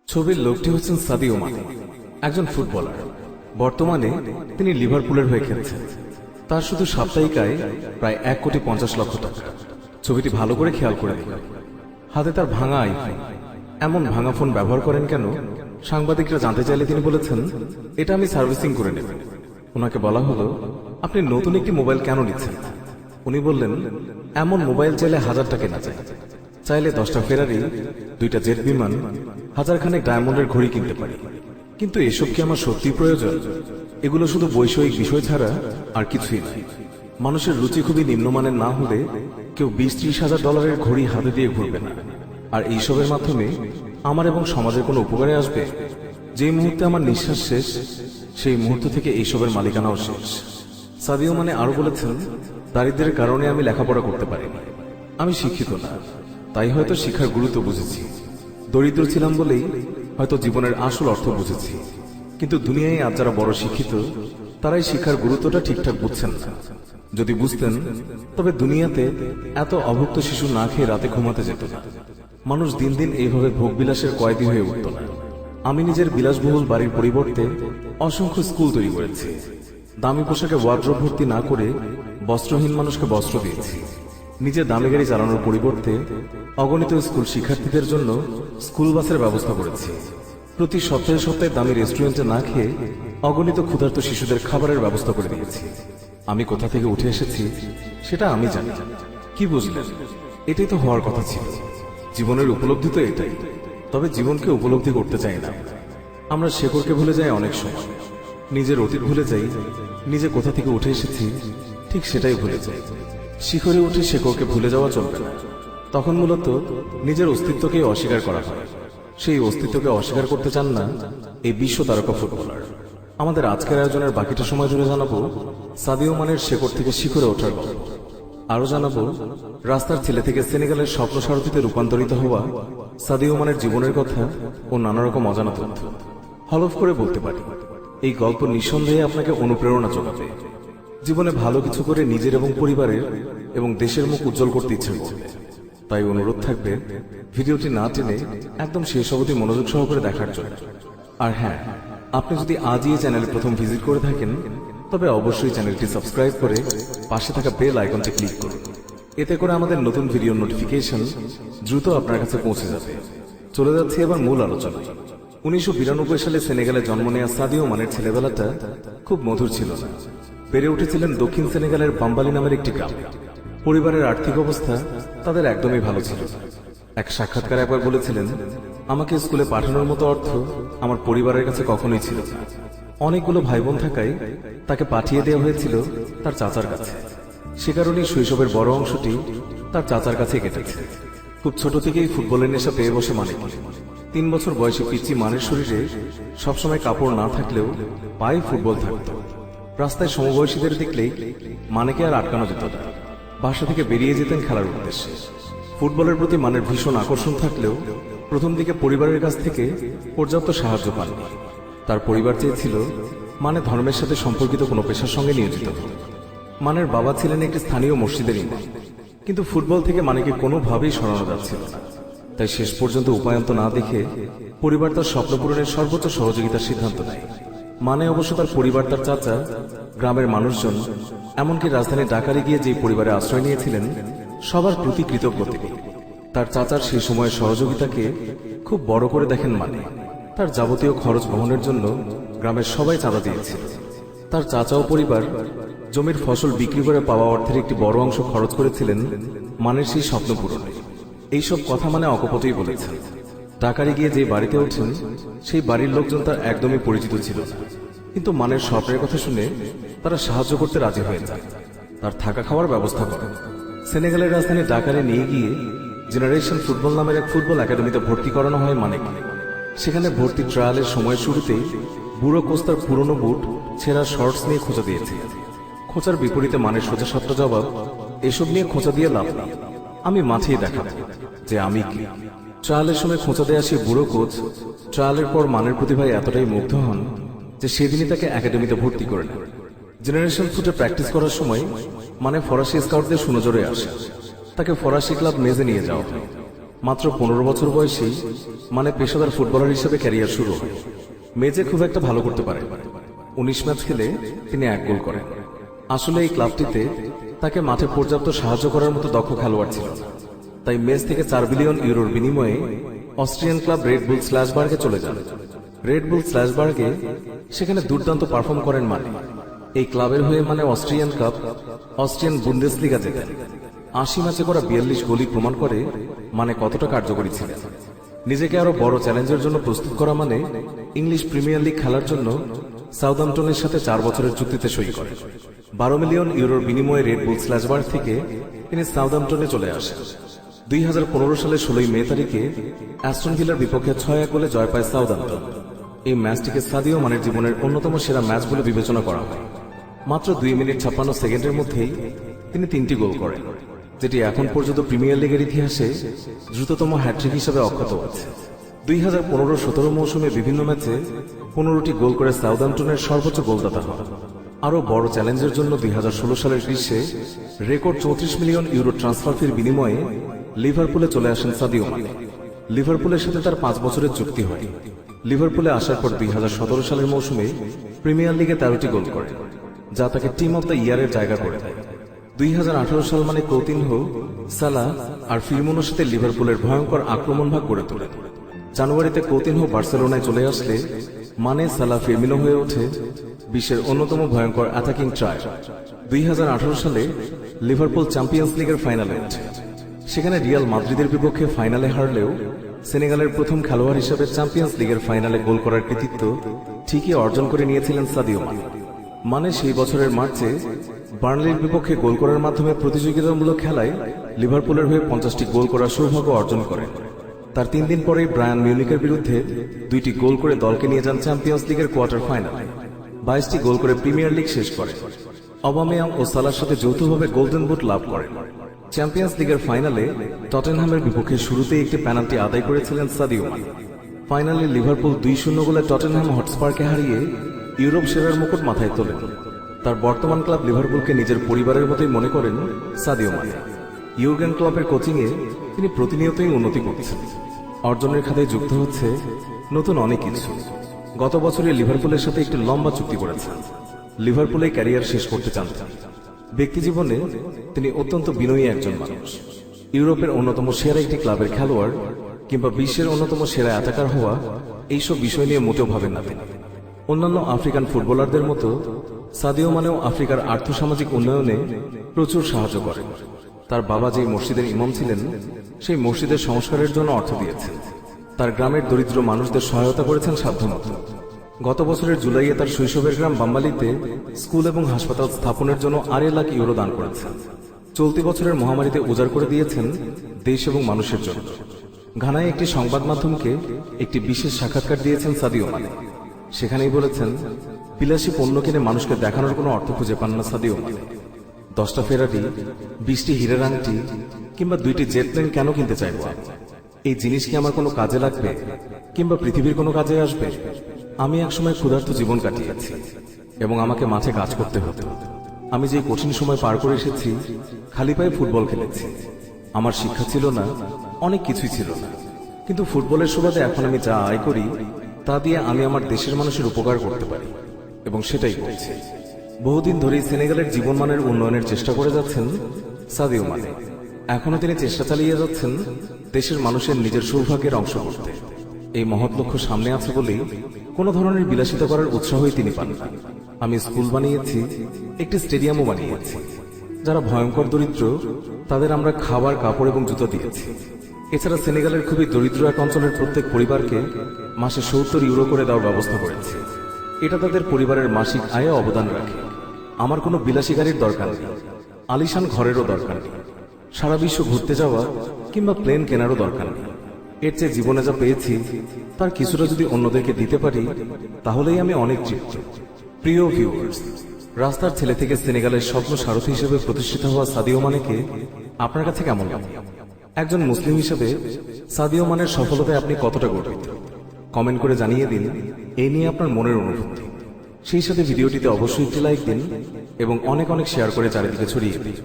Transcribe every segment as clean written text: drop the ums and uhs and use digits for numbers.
ছবির লোকটি হচ্ছেন সাদিও মানে, একজন ফুটবলার। বর্তমানে তিনি লিভারপুলের হয়ে খেলছেন। তার শুধু সাপ্তাহিক আয় প্রায় 1,50,00,000 টাকা। ছবিটি ভালো করে খেয়াল করে দেখুন। হাতে তার ভাঙা আইফোন। এমন ভাঙা ফোন ব্যবহার করেন কেন? সাংবাদিকরা জানতে চাইলে তিনি বলেছেন, এটা আমি সার্ভিসিং করে নেব। ওনাকে বলা হলো, আপনি নতুন একটি মোবাইল কেন নিচ্ছেন? উনি বললেন, এমন মোবাইল চাইলে 1000 টাকা কেনা যায়, চাইলে 10টা ফেরারি, 2টা জেট বিমান, 1000খানেক ডায়মন্ডের ঘড়ি কিনতে পারি। কিন্তু এসব কি আমার সত্যি প্রয়োজন? এগুলো শুধু বৈষয়িক বিষয় ছাড়া আর কিছুই নয়। মানুষের রুচি খুবই নিম্নমানের না হলে কেউ 20-30 হাজার ডলারের ঘড়ি হাতে দিয়ে ঘুরবে না। আর এইসবের মাধ্যমে আমার এবং সমাজের কোনো উপকারে আসবে? যেই মুহূর্তে আমার নিঃশ্বাস শেষ, সেই মুহূর্ত থেকে এইসবের মালিকানাও শেষ। সাদিও মানে আরো বলেছেন, দারিদ্র্যের কারণে আমি লেখাপড়া করতে পারিনি। আমি শিক্ষিত না, তাই হয়তো শিক্ষার গুরুত্ব বুঝেছি। দরিদ্র ছিলাম বলেই হয়তো জীবনের আসল অর্থ বুঝেছি। কিন্তু দুনিয়ায় আজ যারা বড় শিক্ষিত, তারাই শিক্ষার গুরুত্বটা ঠিকঠাক বুঝছেন না। যদি বুঝতেন, তবে দুনিয়াতে এত অভুক্ত শিশু না খেয়ে রাতে ঘুমাতে যেত না। মানুষ দিন দিন এইভাবে ভোগবিলাসের কয়েদি হয়ে উঠত না। আমি নিজের বিলাসবহুল বাড়ির পরিবর্তে অসংখ্য স্কুল তৈরি করেছি। দামি পোশাকে ওয়ার্ড্রোব ভর্তি না করে বস্ত্রহীন মানুষকে বস্ত্র দিয়েছি। নিজে দামি গাড়ি চালানোর পরিবর্তে অগণিত স্কুল শিক্ষার্থীদের জন্য স্কুল বাসের ব্যবস্থা করেছি। প্রতি সপ্তাহে সপ্তাহে দামি রেস্টুরেন্টে না খেয়ে অগণিত ক্ষুধার্ত শিশুদের খাবারের ব্যবস্থা করে দিয়েছি। আমি কোথা থেকে উঠে এসেছি সেটা আমি জানি। কি বুঝলেন? এটাই তো হওয়ার কথা ছিল। জীবনের উপলব্ধি তো এটাই। তবে জীবনকে উপলব্ধি করতে চাই না। আমরা শেকড়কে ভুলে যাই অনেক সময়। নিজের অতীত ভুলে যাই, নিজে কোথা থেকে উঠে এসেছি ঠিক সেটাই ভুলে যাই। শিখরে উঠে শেকড়কে ভুলে যাওয়া চলবে না। তখন মূলত নিজের অস্তিত্বকে অস্বীকার করা হয়। সেই অস্তিত্বকে অস্বীকার করতে চান না এই বিশ্ব তারকা ফুটবলার। আমাদের আজকের আয়োজনের বাকিটা সময় জুড়ে জানাবো সাদিও মানের শেকড় থেকে শিখরে ওঠার গল্প। আরো জানাবো রাস্তার ছেলে থেকে সেনেগালের স্বপ্ন সারথিতে রূপান্তরিত হওয়া সাদিও মানের জীবনের কথা ও নানা রকম অজানা তথ্য। হলফ করে বলতে পারি, এই গল্প নিঃসন্দেহে আপনাকে অনুপ্রেরণা যোগাবে। জীবনে ভালো কিছু করে নিজের এবং পরিবারের এবং দেশের মুখ উজ্জ্বল করতে ইচ্ছে করবে। তাই অনুরোধ থাকবে, ভিডিওটি না টেনে একদম শেষ অবধি মনোযোগ সহকারে দেখার জন্য। আর হ্যাঁ, আপনি যদি আজই এই চ্যানেলে প্রথম ভিজিট করে থাকেন, তবে অবশ্যই চ্যানেলটি সাবস্ক্রাইব করে পাশে থাকা বেল আইকনটি ক্লিক করুন। এতে করে আমাদের নতুন ভিডিও নোটিফিকেশন দ্রুত আপনার কাছে পৌঁছে যাবে। চলে যাচ্ছে এবার মূল আলোচনায়। 1992 সালে সেনেগালে জন্ম নেওয়া সাদিও মানের ছেলেবেলাটা খুব মধুর ছিল না। বেড়ে উঠেছিলেন দক্ষিণ সেনেগালের বাম্বালি নামের একটি গ্রামে। পরিবারের আর্থিক অবস্থা তাদের একদমই ভালো ছিল না। এক সাক্ষাৎকারে একবার বলেছিলেন, আমাকে স্কুলে পাঠানোর মতো অর্থ আমার পরিবারের কাছে কখনোই ছিল না। অনেকগুলো ভাই বোন থাকায় তাকে পাঠিয়ে দেওয়া হয়েছিল তার চাচার কাছে। সে কারণেই শৈশবের বড় অংশটি তার চাচার কাছে কেটেছে। খুব ছোট থেকেই ফুটবলের নেশা পেয়ে বসে মানিক। 3 বছর বয়সে পিচ্চি মানের শরীরে সবসময় কাপড় না থাকলেও পায়ে ফুটবল থাকত। রাস্তায় সমবয়সীদের দেখলেই মানেকে আর আটকানো যেত না। বাসা থেকে বেরিয়ে যেতেন খেলার উদ্দেশ্যে। ফুটবলের প্রতি মানের ভীষণ আকর্ষণ থাকলেও প্রথম দিকে পরিবারের কাছ থেকে পর্যাপ্ত সাহায্য পাননি। তার পরিবার চেয়েছিল মানে ধর্মের সাথে সম্পর্কিত কোনো পেশার সঙ্গে নিয়োজিত হোক। মানের বাবা ছিলেন একটি স্থানীয় মসজিদের ইমাম, কিন্তু ফুটবল থেকে মানেকে কোনোভাবেই সরানো যাচ্ছিল না। তাই শেষ পর্যন্ত উপায়ন্ত না দেখে পরিবার তার স্বপ্ন পূরণের সর্বোচ্চ সহযোগিতার সিদ্ধান্ত নেয়। মানে অবশ্য তার পরিবার, তার চাচা, গ্রামের মানুষজন, এমনকি রাজধানী ঢাকায় গিয়ে যে পরিবারে আশ্রয় নিয়েছিলেন সবার প্রতি কৃতজ্ঞ তিনি। তার চাচার সেই সময়ের সহযোগিতাকে খুব বড় করে দেখেন মানে। তার যাবতীয় খরচ বহনের জন্য গ্রামের সবাই চাঁদা দিয়েছিল। তার চাচা ও পরিবার জমির ফসল বিক্রি করে পাওয়া অর্থের একটি বড় অংশ খরচ করেছিলেন মানের সেই স্বপ্ন পূরণে। এইসব কথা মানে অকপটই বলেছেন। ঢাকায় গিয়ে যে বাড়িতে ওঠেন সেই বাড়ির লোকজন তার একদমই পরিচিত ছিল না। কিন্তু মানের স্বপ্নের কথা শুনে তারা সাহায্য করতে রাজি হয়ে যায়। তার থাকা খাওয়ার ব্যবস্থা করেন। সেনেগালের রাজধানী ঢাকায় নিয়ে গিয়ে জেনারেশন ফুটবল নামের এক ফুটবল একাডেমিতে ভর্তি করানো হয় মানে। সেখানে ভর্তি ট্রায়ালের সময় শুরুতেই বুড়ো কোচ তার পুরনো বুট, ছেঁড়া শর্টস নিয়ে খোঁচা দিয়েছে। খোঁচার বিপরীতে মানের সোজা সাপটা জবাব, এসব নিয়ে খোঁচা দিয়ে লাভ নেই, আমি মাঠেই দেখাবো যে আমি কি। ট্রায়ালের সময় খোঁচা দেয়া সেই বুড়ো কোচ ট্রায়ালের পর মানের প্রতিভায় এতটাই মুগ্ধ হন যে সেদিনই তাকে একাডেমিতে ভর্তি করে নেন। জেনারেশন ফুটে প্র্যাকটিস করার সময় মানে ফরাসি স্কাউটদের সুনজরে আসে। তাকে ফরাসি ক্লাব মেজে নিয়ে যাওয়া হয়। মাত্র 15 বছর বয়সেই মানে পেশাদার ফুটবলার হিসেবে ক্যারিয়ার শুরু হয়। মেজে খুব একটা ভালো করতে পারে, 19 ম্যাচ খেলে তিনি 1 গোল করেন। আসলে এই ক্লাবটিতে তাকে মাঠে পর্যাপ্ত সাহায্য করার মতো দক্ষ খেলোয়াড় ছিল না, তাই মেজ থেকে 4 বিলিয়ন ইউরোর বিনিময়ে অস্ট্রিয়ান ক্লাব রেড বুল স্ল্যাশবার্গে চলে যান। রেড বুল স্ল্যাশবার্গে সেখানে দুর্দান্ত পারফর্ম করেন মানে এই ক্লাবের হয়ে মানে অস্ট্রিয়ান কাপ, অস্ট্রিয়ান বুন্দেসলিগা জেতেন। 80 ম্যাচে করা 42 গোলই প্রমাণ করে মানে কতটা কার্যকরী ছিলেন। নিজেকে আরো বড় চ্যালেঞ্জের জন্য প্রস্তুত করা মানে ইংলিশ প্রিমিয়ার লিগ খেলার জন্য সাউদাম্পটনের সাথে 4 বছরের চুক্তিতে সই করেন। 12 মিলিয়ন ইউরোর বিনিময়ে রেড বুল স্ল্যাশবার্গ থেকে তিনি সাউদাম্পটনে চলে আসেন। 2015 সালের 16 মে তারিখে অ্যাস্টন ভিলার বিপক্ষে 6-1 গোলে জয় পায় সাউদাম্পটন। এই ম্যাচটিকে সাদিও মানের জীবনের অন্যতম সেরা ম্যাচ বলে বিবেচনা করা হয়। মাত্র 2 মিনিট 56 সেকেন্ডের মধ্যেই তিনি 3টি গোল করেন, যেটি এখন পর্যন্ত প্রিমিয়ার লিগের ইতিহাসে দ্রুততম হ্যাট্রিক হিসেবে অক্ষত আছে। 2015-17 মৌসুমে বিভিন্ন ম্যাচে 15টি গোল করে সাউদাম্পটনের সর্বোচ্চ গোলদাতা হন। আরও বড় চ্যালেঞ্জের জন্য 2016 সালের গ্রীষ্মে রেকর্ড 34 মিলিয়ন ইউরো ট্রান্সফার ফির বিনিময়ে লিভারপুলে চলে আসেন সাদিও মানে। লিভারপুলের সাথে তার 5 বছরের চুক্তি হয়। লিভারপুলে আসার পর 2017 সালের মৌসুমে প্রিমিয়ার লিগে 13টি গোল করেন, যা তাকে টিম অব দ্য ইয়ারের জায়গা করে দেয়। 2018 সাল মানে কৌতিনহো, সালাহ আর ফিরমিনোর সাথে লিভারপুলের ভয়ঙ্কর আক্রমণ ভাগ গড়ে তোলে। জানুয়ারিতে কৌতিনহো বার্সেলোনায় চলে আসলে মানে সালাহ ফিরমিনো হয়ে ওঠে বিশ্বের অন্যতম ভয়ঙ্কর অ্যাটাকিং ট্রাই। 2018 সালে লিভারপুল চ্যাম্পিয়ন্স লিগের ফাইনালে ওঠে। সেখানে রিয়াল মাদ্রিদের বিপক্ষে ফাইনালে হারলেও সেনেগালের প্রথম খেলোয়াড় হিসেবে চ্যাম্পিয়ন্স লিগের ফাইনালে গোল করার কৃতিত্ব ঠিকই অর্জন করে নিয়েছিলেন সাদিও মানে। মানে সেই বছরের মার্চে বার্নলির বিপক্ষে গোল করার মাধ্যমে প্রতিযোগিতামূলক খেলায় লিভারপুলের হয়ে 50টি গোল করার সৌভাগ্য অর্জন করেন। তার 3 দিন পরেই ব্রায়ান মিউনিকের বিরুদ্ধে 2টি গোল করে দলকে নিয়ে যান চ্যাম্পিয়ন্স লিগের কোয়ার্টার ফাইনালে। 22টি গোল করে প্রিমিয়ার লিগ শেষ করেন। অবামেয়াং ও সালার সাথে যৌথভাবে গোল্ডেন বুট লাভ করেন। চ্যাম্পিয়ন্স লিগের ফাইনালে টটেনহ্যামের বিপক্ষে শুরুতেই একটি পেনাল্টি আদায় করেছিলেন সাদিও মানে। ফাইনালে লিভারপুল 2-0 গোলে টটেনহ্যাম হটস্পারকে হারিয়ে ইউরোপ সেরার মুকুট মাথায় তোলেন। তার বর্তমান ক্লাব লিভারপুলকে নিজের পরিবারের মতোই মনে করেন সাদিও মানে। ইউর্গেন ক্লপের কোচিংয়ে তিনি প্রতিনিয়তই উন্নতি করছেন। অর্জনের খাতায় যুক্ত হচ্ছে নতুন অনেক কিছু। গত বছরে লিভারপুলের সাথে একটি লম্বা চুক্তি করেছেন। লিভারপুলে ক্যারিয়ার শেষ করতে চান। ব্যক্তিজীবনে তিনি অত্যন্ত বিনয়ী একজন মানুষ। ইউরোপের অন্যতম সেরা একটি ক্লাবের খেলোয়াড় কিংবা বিশ্বের অন্যতম সেরা অ্যাটাকার হওয়া এইসব বিষয় নিয়ে মোটেও ভাবেন না তিনি। অন্যান্য আফ্রিকান ফুটবলারদের মতো সাদিও মানেও আফ্রিকার আর্থসামাজিক উন্নয়নে প্রচুর সাহায্য করেন। তার বাবা যে মসজিদের ইমাম ছিলেন, সেই মসজিদের সংস্কারের জন্য অর্থ দিয়েছেন। তার গ্রামের দরিদ্র মানুষদের সহায়তা করেছেন সাধ্যমতো। গত বছরের জুলাইয়ে তার শৈশবের গ্রাম বাম্বালিতে স্কুল এবং হাসপাতাল স্থাপনের জন্য 8 লাখ ইউরো দান করেছেন। চলতি বছরের মহামারীতে উজাড় করে দিয়েছেন দেশ এবং মানুষের জন্য। ঘানায় একটি সংবাদ মাধ্যমকে একটি বিশেষ সাক্ষাৎকার দিয়েছেন সাদিও মানে। সেখানেই বলেছেন, বিলাসী পণ্য কিনে মানুষকে দেখানোর কোনো অর্থ খুঁজে পান না সাদিও মানে। 10টা ফেরারি, 20টি হীরের আংটি কিংবা 2টি জেট প্লেন কেন কিনতে চাইব? এই জিনিস কি আমার কোনো কাজে লাগবে কিংবা পৃথিবীর কোনো কাজে আসবে? আমি একসময় ক্ষুধার্ত জীবন কাটিয়েছি এবং আমাকে মাঠে কাজ করতে হতো। আমি যে কঠিন সময় পার করে এসেছি, খালি পায়ে ফুটবল খেলেছি। আমার শিক্ষা ছিল না, অনেক কিছুই ছিল না, কিন্তু ফুটবলের সুবাদে এখন আমি যা আয় করি তা দিয়ে আমি আমার দেশের মানুষের উপকার করতে পারি এবং সেটাই করছি। বহুদিন ধরেই সেনেগালের জীবনমানের উন্নয়নের চেষ্টা করে যাচ্ছেন সাদিও মানে। এখনো তিনি চেষ্টা চালিয়ে যাচ্ছেন দেশের মানুষের নিজের সৌভাগ্যের অংশ করতে। এই মহৎ লক্ষ্য সামনে আছে বলেই কোনো ধরনের বিলাসিতা করার উৎসাহই তিনি পান না। আমি স্কুল বানিয়েছি, একটি স্টেডিয়ামও বানিয়েছি। যারা ভয়ঙ্কর দরিদ্র তাদের আমরা খাবার, কাপড় এবং জুতো দিয়েছি। এছাড়া সেনেগালের খুবই দরিদ্র এক অঞ্চলের প্রত্যেক পরিবারকে মাসে 70 ইউরো করে দেওয়ার ব্যবস্থা করেছি। এটা তাদের পরিবারের মাসিক আয়ে অবদান রাখে। আমার কোনো বিলাসী গাড়ির দরকার নেই, আলিশান ঘরেরও দরকার নেই, সারা বিশ্ব ঘুরতে যাওয়া কিংবা প্লেন কেনারও দরকার নেই। এর চেয়ে জীবনে যা পেয়েছি তার কিছুটা যদি অন্যদেরকে দিতে পারি তাহলেই আমি অনেক তৃপ্ত। প্রিয় ভিউয়ার্স, রাস্তার ছেলে থেকে সেনেগালের স্বপ্ন সারথি হিসেবে প্রতিষ্ঠিত হওয়া সাদিও মানেকে আপনার কাছে কেমন লাগে? একজন মুসলিম হিসেবে সাদিও মানের সফলতায় আপনি কতটা গর্বিত? কমেন্ট করে জানিয়ে দিন এই নিয়ে আপনার মনের অনুভূতি। সেই সাথে ভিডিওটিতে অবশ্যই একটি লাইক দিন এবং অনেক অনেক শেয়ার করে চারিদিকে ছড়িয়ে দিন।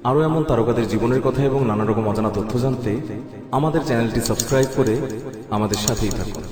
আরও এমন তারকাদের জীবনের কথা এবং নানা রকম অজানা তথ্য জানতে আমাদের চ্যানেলটি সাবস্ক্রাইব করে আমাদের সাথেই থাকুন।